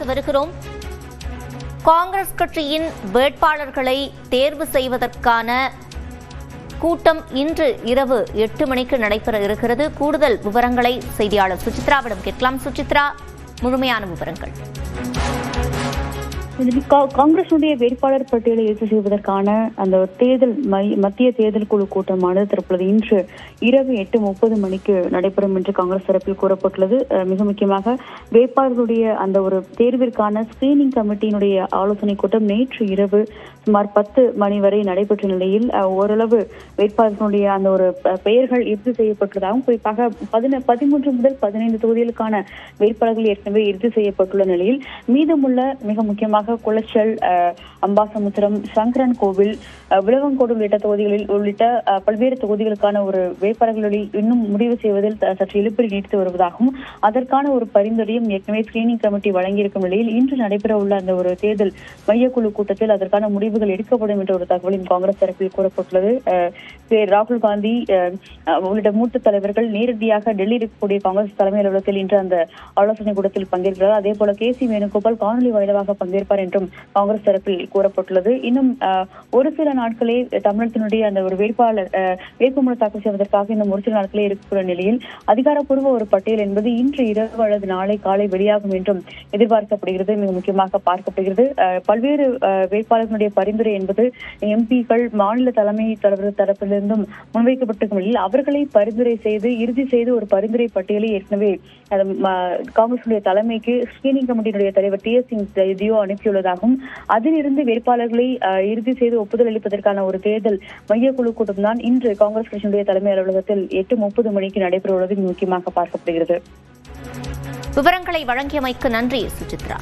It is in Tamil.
பார்த்து வருகிறோம். காங்கிரஸ் கட்சியின் வேட்பாளர்களை தேர்வு செய்வதற்கான கூட்டம் இன்று இரவு 8 மணிக்கு நடைபெற இருக்கிறது. கூடுதல் விவரங்களை செய்தியாளர் சுசித்ராவிடம் கேட்கலாம். சுசித்ரா, முழுமையான விவரங்கள். காங்கிரசுடைய வேட்பாளர் பட்டியலை இறுதி செய்வதற்கான அந்த தேர்தல் மத்திய தேர்தல் குழு கூட்டமானது தற்பொழுது இன்று இரவு 8:30 மணிக்கு நடைபெறும் என்று காங்கிரஸ் தரப்பில் கூறப்பட்டுள்ளது. மிக முக்கியமாக வேட்பாளர்களுடைய அந்த ஒரு தேர்விற்கான ஸ்கிரீனிங் கமிட்டியினுடைய ஆலோசனை கூட்டம் நேற்று இரவு சுமார் 10 மணி வரை நடைபெற்ற நிலையில் ஓரளவு வேட்பாளர்களுடைய அந்த ஒரு பெயர்கள் இறுதி செய்யப்பட்டுள்ளதாகவும், குறிப்பாக 13 முதல் 15 தொகுதிகளுக்கான வேட்பாளர்கள் ஏற்கனவே இறுதி செய்யப்பட்டுள்ள நிலையில் மீதமுள்ள மிக முக்கியமாக குளச்சல், அம்பாசமுத்திரம், சங்கரன் கோவில், விளவங்கோடு உள்ளிட்ட பல்வேறு தொகுதிகளுக்கான ஒரு வேட்பாளர்களை இன்னும் முடிவு செய்வதில் சற்று இழுபறி நீடித்து வருவதாகவும், அதற்கான ஒரு பரிந்துரையும் ஏற்கனவே ஸ்கிரீனிங் கமிட்டி வழங்கியிருக்கும் நிலையில் இன்று நடைபெற உள்ள அந்த ஒரு தேர்தல் மையக்குழு கூட்டத்தில் அதற்கான முடிவுகள் எடுக்கப்படும் என்ற ஒரு தகவலின் காங்கிரஸ் தரப்பில் கூறப்பட்டுள்ளது. ராகுல் காந்தி உள்ளிட்ட மூத்த தலைவர்கள் நேரடியாக டெல்லி இருக்கக்கூடிய காங்கிரஸ் தலைமை அலுவலகத்தில் இன்று அந்த ஆலோசனை கூட்டத்தில் பங்கேற்கிறார். அதே போல KC வேணுகோபால் காணொலி வாயிலாக பங்கேற்பார் என்றும் காங்கிரஸ் தரப்பில் கூறப்பட்டுள்ளது. இன்னும் ஒரு சில நாட்களே தமிழகத்தினுடைய அந்த ஒரு வேட்புமனு தாக்கல் செய்வதற்காக இன்னும் ஒரு சில நாட்களே இருக்கக்கூடிய நிலையில் அதிகாரப்பூர்வ ஒரு பட்டியல் என்பது இன்று இரவு அல்லது நாளை காலை வெளியாகும் என்றும் எதிர்பார்க்கப்படுகிறது. மிக முக்கியமாக பார்க்கப்படுகிறது. பல்வேறு வேட்பாளர்களுடைய பரிந்துரை என்பது MP-கள் மாநில தலைமை தலைவர் தரப்பிலிருந்தும் முன்வைக்கப்பட்டிருக்கும் நிலையில் அவர்களை பரிந்துரை செய்து இறுதி செய்து ஒரு பரிந்துரை பட்டியலை ஏற்கனவே காங்கிரசுடைய தலைமைக்கு ஸ்கிரீனிங் கமிட்டியினுடைய தலைவர் TS சிங் அனுப்பியுள்ளதாகவும், அதிலிருந்து வேட்பாளர்களை இறுதி செய்து ஒப்புதல் அளிப்பதற்கான ஒரு தேர்தல் மையக்குழு கூட்டம் தான் இன்று காங்கிரஸ் கட்சியினுடைய தலைமை அலுவலகத்தில் 8:30 மணிக்கு நடைபெறுவது முக்கியமாக பார்க்கப்படுகிறது. விவரங்களை வழங்கியமைக்கு நன்றி சுசித்ரா.